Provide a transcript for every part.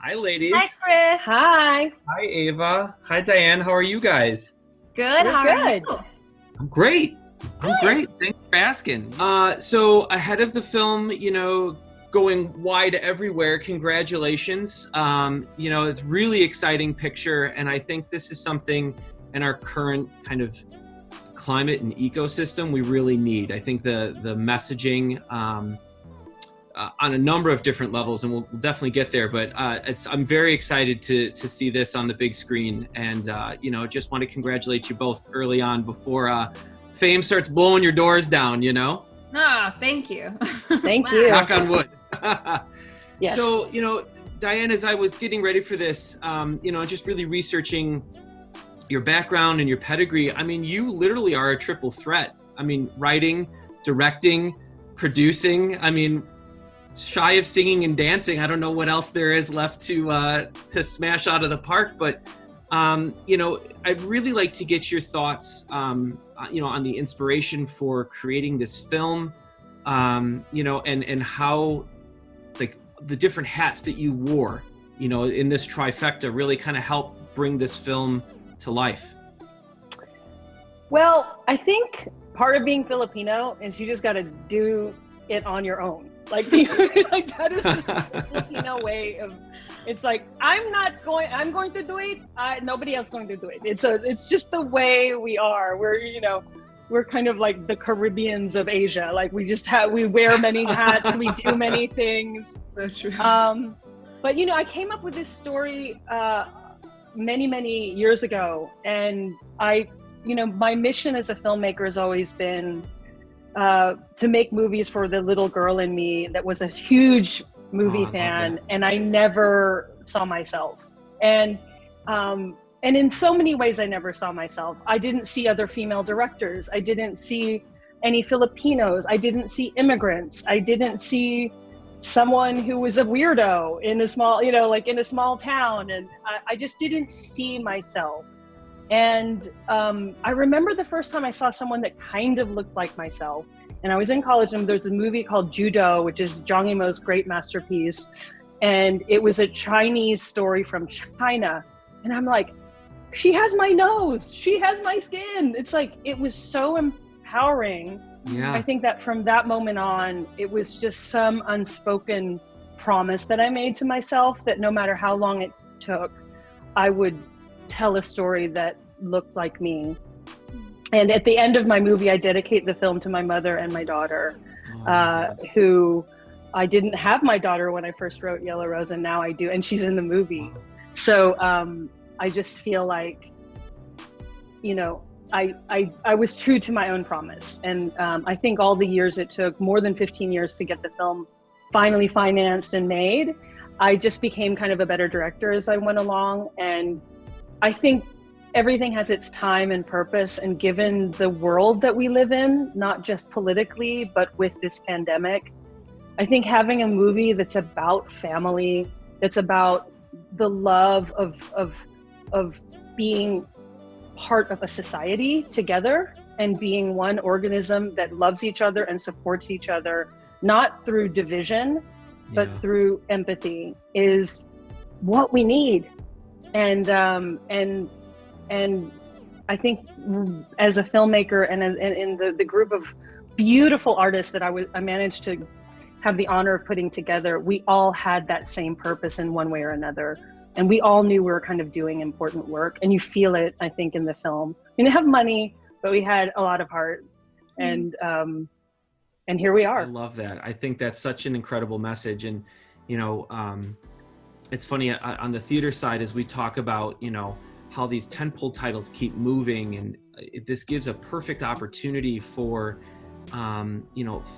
Hi, ladies. Hi, Chris. Hi. Hi, Ava. Hi, Diane. How are you guys? Good. We're How are good. you? I'm great. I'm great. Thanks for asking. So ahead of the film, going wide everywhere, congratulations. It's really exciting picture, and I think this is something in our current kind of climate and ecosystem we really need. I think the messaging on a number of different levels, and we'll definitely get there. But I'm very excited to see this on the big screen, and just want to congratulate you both early on before fame starts blowing your doors down. Oh, thank you. Thank you. Knock on wood. Yes. So Diane, as I was getting ready for this, just really researching your background and your pedigree, I mean, you literally are a triple threat. I mean, writing, directing, producing. I mean, shy of singing and dancing, I don't know what else there is left to smash out of the park. But I'd really like to get your thoughts, on the inspiration for creating this film, and how, like, the different hats that you wore, in this trifecta really kind of help bring this film to life. Well, I think part of being Filipino is you just got to do it on your own. Like that is just the Filipino way of. It's like I'm going to do it. Nobody else going to do it. It's just the way we are. We're kind of like the Caribbeans of Asia. Like we wear many hats, we do many things. That's true. But I came up with this story many years ago, and my mission as a filmmaker has always been to make movies for the little girl in me that was a huge movie fan, and I never saw myself. And in so many ways, I never saw myself. I didn't see other female directors. I didn't see any Filipinos. I didn't see immigrants. I didn't see someone who was a weirdo in a small town. And I just didn't see myself. And I remember the first time I saw someone that kind of looked like myself. And I was in college, and there's a movie called Judo, which is Zhang Yimou's great masterpiece. And it was a Chinese story from China. And I'm like, she has my nose. She has my skin. It's like, it was so empowering. Yeah. I think that from that moment on, it was just some unspoken promise that I made to myself that no matter how long it took, I would tell a story that looked like me. And at the end of my movie, I dedicate the film to my mother and my daughter, who I didn't have my daughter when I first wrote Yellow Rose, and now I do, and she's in the movie. So I just feel like, I was true to my own promise. And I think all the years it took, more than 15 years to get the film finally financed and made, I just became kind of a better director as I went along. And I think everything has its time and purpose, and given the world that we live in, not just politically, but with this pandemic, I think having a movie that's about family, that's about the love of being part of a society together and being one organism that loves each other and supports each other, not through division, but through empathy, is what we need. And I think as a filmmaker and in the group of beautiful artists that I managed to have the honor of putting together, we all had that same purpose in one way or another. And we all knew we were kind of doing important work. And you feel it, I think, in the film. We didn't have money, but we had a lot of heart. And here we are. I love that. I think that's such an incredible message. And, it's funny on the theater side, as we talk about, how these tentpole titles keep moving, and this gives a perfect opportunity for,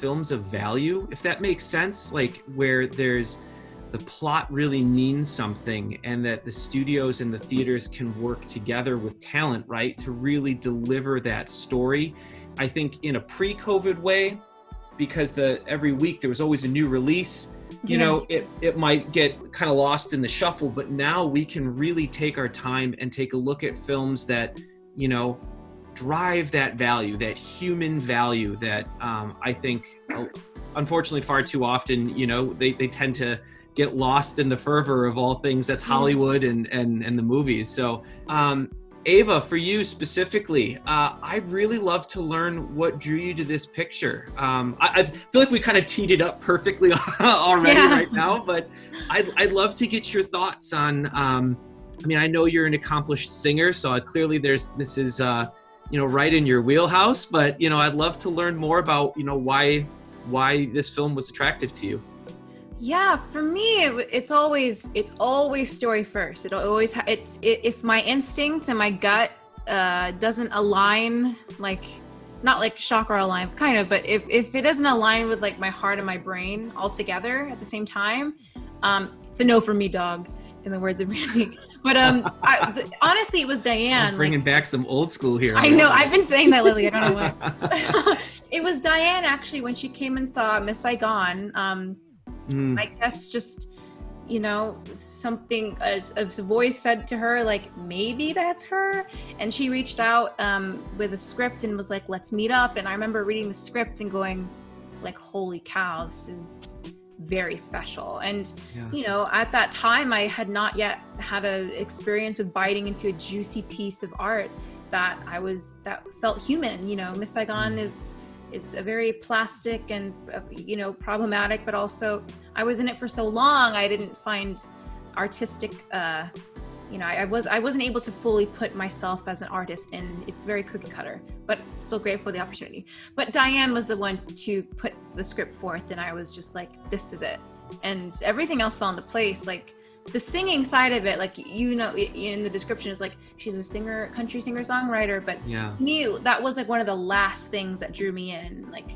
films of value, if that makes sense, like where there's the plot really means something, and that the studios and the theaters can work together with talent, right, to really deliver that story. I think in a pre-COVID way, because every week there was always a new release, it might get kind of lost in the shuffle, but now we can really take our time and take a look at films that, drive that value, that human value that I think, unfortunately, far too often, they tend to get lost in the fervor of all things that's Hollywood and the movies. So Eva, for you specifically, I'd really love to learn what drew you to this picture. I feel like we kind of teed it up perfectly already right now, but I'd love to get your thoughts on, I mean, I know you're an accomplished singer, so clearly this is right in your wheelhouse, but, I'd love to learn more about, why this film was attractive to you. Yeah, for me, it's always story first. If my instinct and my gut doesn't align, like, not like chakra align, kind of, but if it doesn't align with like my heart and my brain all together at the same time, it's a no for me, dog, in the words of Randy. But honestly, it was Diane. Bringing back some old school here. I know. I've been saying that lately. I don't know why. It was Diane, actually, when she came and saw Miss Saigon. I guess just, something as a voice said to her, like, maybe that's her. And she reached out with a script and was like, let's meet up. And I remember reading the script and going, like, holy cow, this is very special. And, at that time, I had not yet had an experience with biting into a juicy piece of art that felt human. Miss Saigon is a very plastic and, problematic, but also I was in it for so long, I didn't find artistic, I wasn't able to fully put myself as an artist in. It's very cookie cutter, but still grateful for the opportunity. But Diane was the one to put the script forth, and I was just like, this is it. And everything else fell into place. Like, the singing side of it, like, in the description is like, she's a singer, country singer songwriter, but to me, that was like one of the last things that drew me in. Like,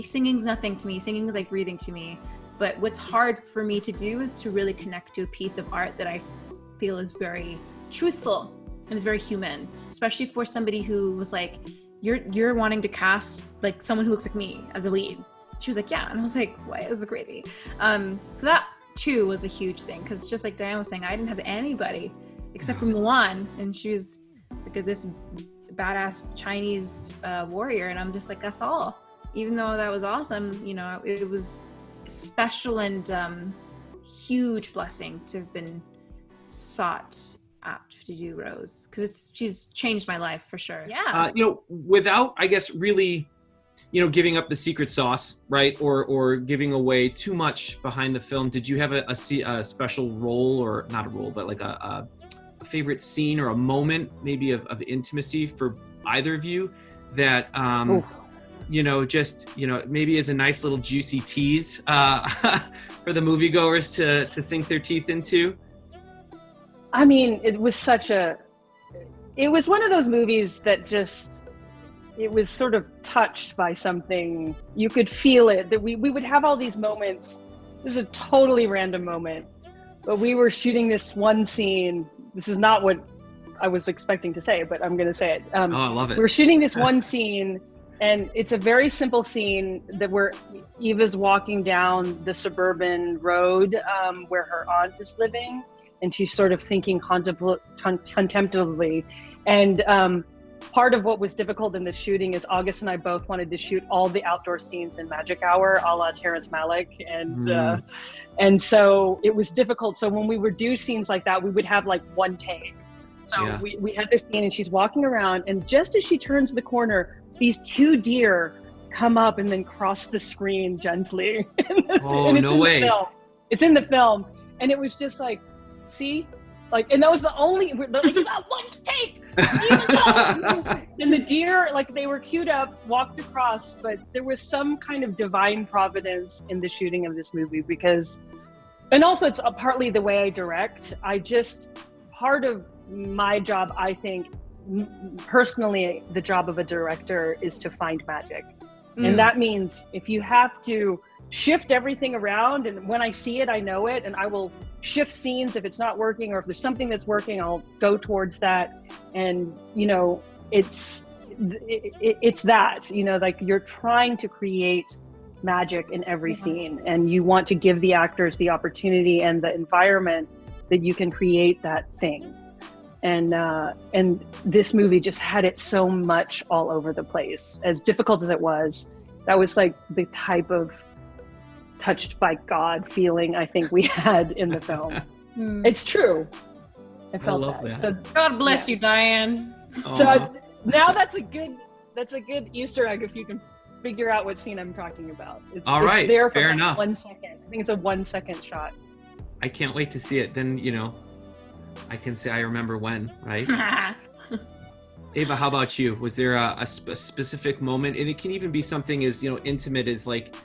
singing's nothing to me. Singing is like breathing to me. But what's hard for me to do is to really connect to a piece of art that I feel is very truthful and is very human, especially for somebody who was like, you're wanting to cast like someone who looks like me as a lead. She was like, yeah. And I was like, what? This is crazy. So that too was a huge thing, because just like Diane was saying, I didn't have anybody except for Mulan, and she was like this badass Chinese warrior, and I'm just like, that's all. Even though that was awesome, it was special and huge blessing to have been sought out to do Rose, because she's changed my life for sure. Without, I guess, really giving up the secret sauce, right? Or giving away too much behind the film. Did you have a special role, or not a role, but like a favorite scene or a moment maybe of intimacy for either of you that, maybe as a nice little juicy tease for the moviegoers to sink their teeth into? I mean, it was one of those movies that it was sort of touched by something. You could feel it, that we would have all these moments. This is a totally random moment, but we were shooting this one scene. This is not what I was expecting to say, but I'm going to say it. I love it. We were shooting this one scene, and it's a very simple scene where Eva's walking down the suburban road where her aunt is living, and she's sort of thinking contemplatively. And part of what was difficult in the shooting is August and I both wanted to shoot all the outdoor scenes in Magic Hour, a la Terrence Malick, and so it was difficult. So when we would do scenes like that, we would have like one take. So we had this scene, and she's walking around, and just as she turns the corner, these two deer come up and then cross the screen gently. And no way. It's in the film, and it was just like, see, like, and that was the only. They're like, you got one take. And the deer, like, they were queued up, walked across, but there was some kind of divine providence in the shooting of this movie, because, and also it's partly the way I direct. Part of my job, I think, personally, the job of a director is to find magic. And that means if you have to shift everything around, and when I see it, I know it, and I will shift scenes if it's not working, or if there's something that's working, I'll go towards that. And it's that, like, you're trying to create magic in every scene, and you want to give the actors the opportunity and the environment that you can create that thing. And this movie just had it so much all over the place. As difficult as it was, that was like the type of touched by God feeling I think we had in the film. Hmm. It's true. I I love that. that. So, God bless you, Diane. so Aw. now that's a good Easter egg if you can figure out what scene I'm talking about. All right, it's there for fair like enough. 1 second. I think it's a 1 second shot. I can't wait to see it. Then, I can say I remember when, right? Eva, how about you? Was there a specific moment? And it can even be something as, intimate as like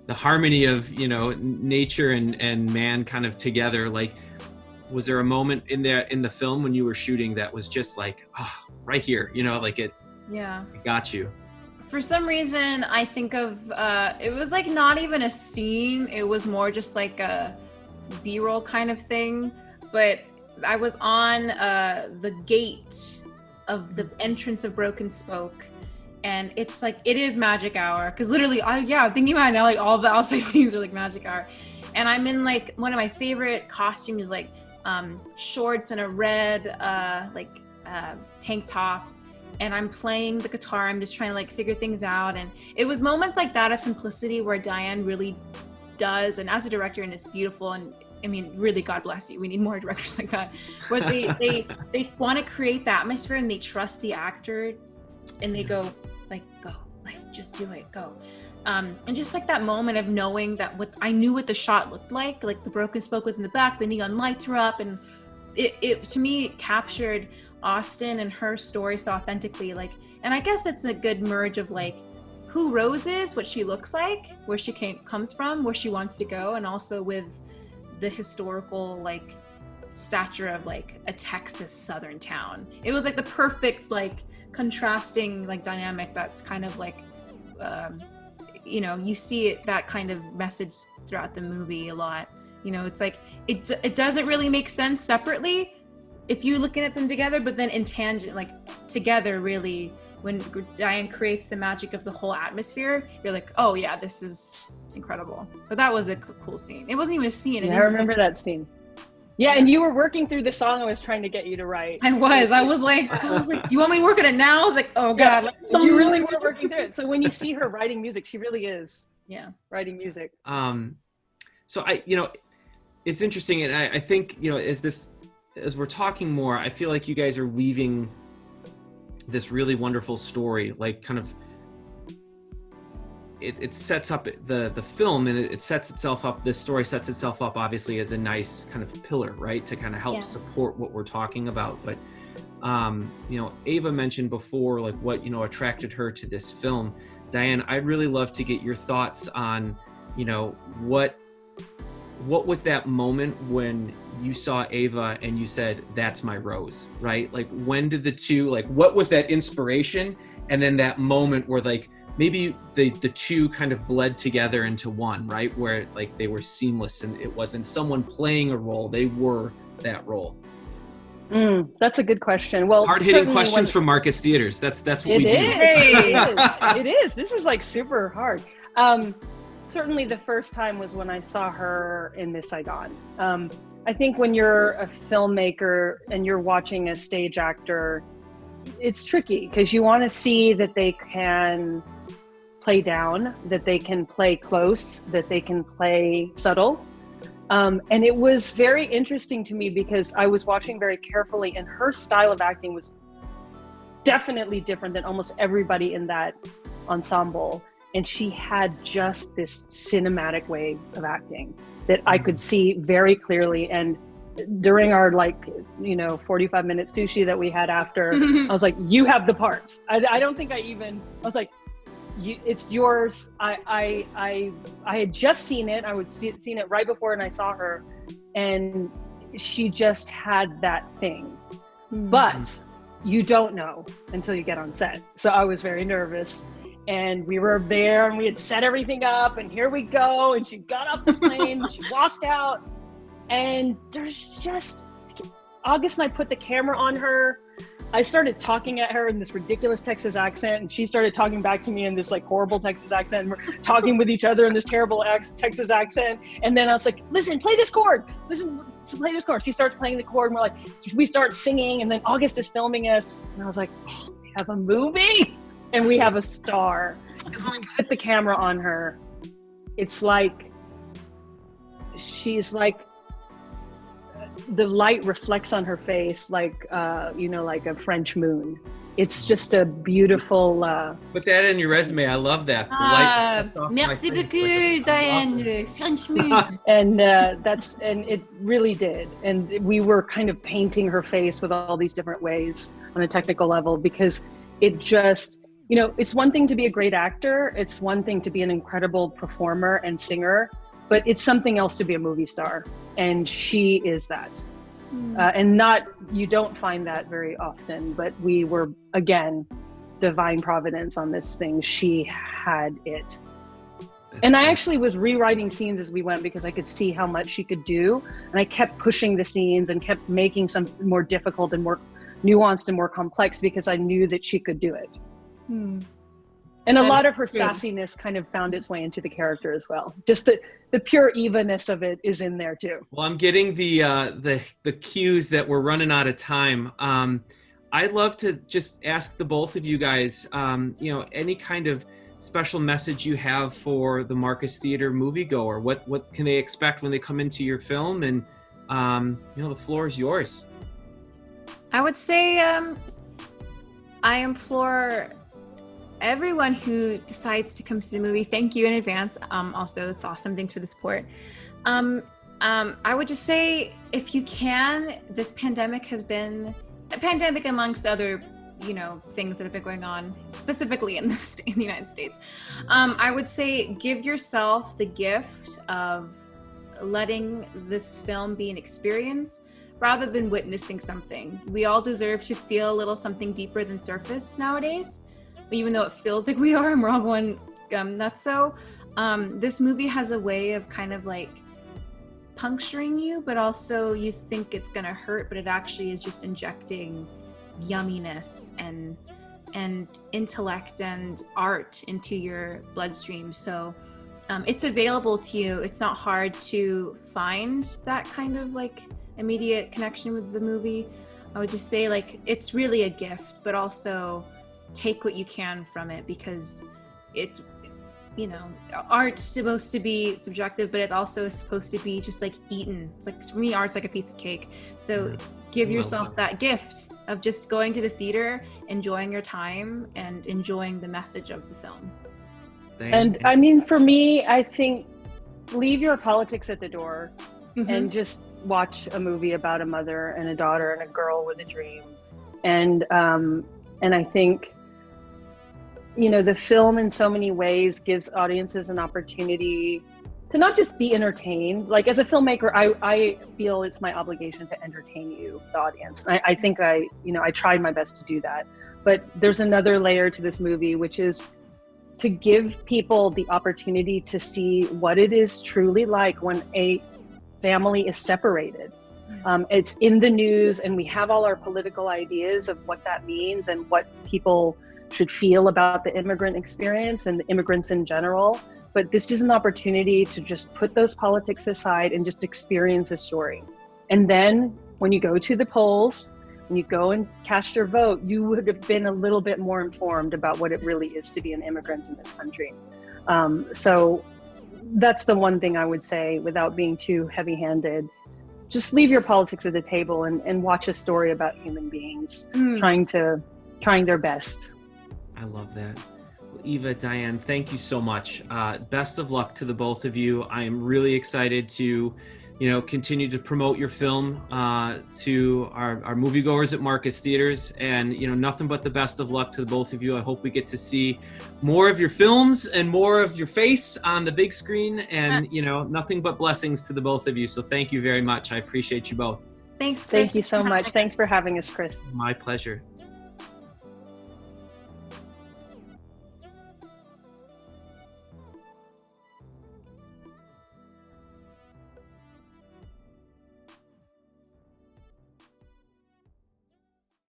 the harmony of, nature and man kind of together. Like, was there a moment in the film when you were shooting that was just like, right here, like it got you? For some reason, I think of, it was like not even a scene. It was more just like a B-roll kind of thing. But I was on the gate of the entrance of Broken Spoke, and it's like, it is magic hour, because literally thinking about it now, like all the outside scenes are like magic hour, and I'm in like one of my favorite costumes, like shorts and a red tank top, and I'm playing the guitar. I'm just trying to like figure things out, and it was moments like that of simplicity where Diane really does, and as a director, and it's beautiful, and I mean, really, God bless you. We need more directors like that, where they want to create the atmosphere, and they trust the actor, and they go, just do it, go. And just like that moment of knowing that I knew what the shot looked like the Broken Spoke was in the back, the neon lights were up, and it to me, it captured Austin and her story so authentically. And I guess it's a good merge of like who Rose is, what she looks like, where she comes from, where she wants to go, and also with the historical stature of a Texas southern town. It was like the perfect contrasting dynamic that's kind of you see that kind of message throughout the movie a lot. It's like it doesn't really make sense separately if you're looking at them together, but then in tangent, together, really, when Diane creates the magic of the whole atmosphere, you're like, oh yeah, it's incredible. But that was a cool scene. It wasn't even a scene. Yeah, I remember that scene. Yeah, and you were working through the song I was trying to get you to write. I was like, you want me to work on it now? I was like, oh God. Yeah, you really were working through it. So when you see her writing music, she really is writing music. So it's interesting. And I think, as we're talking more, I feel like you guys are weaving this really wonderful story, it sets up the film, and it sets itself up, this story sets itself up obviously as a nice kind of pillar, right, to kind of help support what we're talking about. But Eva mentioned before what attracted her to this film. Diane, I'd really love to get your thoughts on what was that moment when you saw Eva and you said, that's my Rose, right? When did the two, what was that inspiration? And then that moment where maybe the two kind of bled together into one, right? Where they were seamless, and it wasn't someone playing a role, they were that role. That's a good question. Well, hard-hitting questions from Marcus Theaters. That's what we do. It is. This is super hard. Certainly the first time was when I saw her in Miss Saigon. I think when you're a filmmaker and you're watching a stage actor, it's tricky because you want to see that they can play down, that they can play close, that they can play subtle. And it was very interesting to me because I was watching very carefully, and her style of acting was definitely different than almost everybody in that ensemble. And she had just this cinematic way of acting that I could see very clearly. And during our 45-minute sushi that we had after, I was like, you have the part. I don't think I was like, it's yours. I had just seen it. I would seen it right before, and I saw her, and she just had that thing. But you don't know until you get on set. So I was very nervous. And we were there, and we had set everything up, and here we go. And she got off the plane, and she walked out, and there's just, August and I put the camera on her. I started talking at her in this ridiculous Texas accent, and she started talking back to me in this horrible Texas accent. And we're talking with each other in this terrible Texas accent. And then I was like, listen, play this chord. Listen, play this chord. She starts playing the chord, and we start singing, and then August is filming us. And I was like, oh, we have a movie. And we have a star. Because when we put the camera on her, it's like she's like, the light reflects on her face like like a French moon. It's just a beautiful put that in your resume. I love that. The light reflects off my Merci face beaucoup, Diane. French moon. and it really did. And we were kind of painting her face with all these different ways on a technical level, because it just, it's one thing to be a great actor. It's one thing to be an incredible performer and singer, but it's something else to be a movie star. And she is that. And you don't find that very often, but we were, again, divine providence on this thing. She had it. And I actually was rewriting scenes as we went, because I could see how much she could do. And I kept pushing the scenes and kept making some more difficult and more nuanced and more complex, because I knew that she could do it. And a lot of her sassiness kind of found its way into the character as well. Just the pure Eva-ness of it is in there too. Well, I'm getting the cues that we're running out of time. I'd love to just ask the both of you guys, any kind of special message you have for the Marcus Theater moviegoer. What can they expect when they come into your film? And the floor is yours. I would say I implore everyone who decides to come to the movie, thank you in advance. Also, it's awesome. Thanks for the support. I would just say, if you can, this pandemic has been a pandemic amongst other, things that have been going on, specifically in the United States. I would say, give yourself the gift of letting this film be an experience rather than witnessing something. We all deserve to feel a little something deeper than surface nowadays. Even though it feels like we are and we're all going nuts. So this movie has a way of kind of like puncturing you, but also you think it's gonna hurt, but it actually is just injecting yumminess and intellect and art into your bloodstream. So it's available to you. It's not hard to find that kind of like immediate connection with the movie. I would just say, like, it's really a gift, but also take what you can from it, because it's, art's supposed to be subjective, but it also is supposed to be just like eaten. It's like, for me, art's like a piece of cake. So give yourself that gift of just going to the theater, enjoying your time, and enjoying the message of the film. And I mean, for me, I think leave your politics at the door and just watch a movie about a mother and a daughter and a girl with a dream. And I think, the film in so many ways gives audiences an opportunity to not just be entertained. Like, as a filmmaker, I feel it's my obligation to entertain you, the audience. I think I tried my best to do that. But there's another layer to this movie, which is to give people the opportunity to see what it is truly like when a family is separated. It's in the news, and we have all our political ideas of what that means and what people should feel about the immigrant experience and the immigrants in general. But this is an opportunity to just put those politics aside and just experience a story. And then when you go to the polls, when you go and cast your vote, you would have been a little bit more informed about what it really is to be an immigrant in this country. So that's the one thing I would say, without being too heavy-handed. Just leave your politics at the table and watch a story about human beings trying their best. I love that. Well, Eva, Diane, thank you so much. Best of luck to the both of you. I am really excited to, continue to promote your film to our moviegoers at Marcus Theaters, and, nothing but the best of luck to the both of you. I hope we get to see more of your films and more of your face on the big screen, and, nothing but blessings to the both of you. So thank you very much. I appreciate you both. Thanks, Chris. Thank you so much. Thanks for having us, Chris. My pleasure.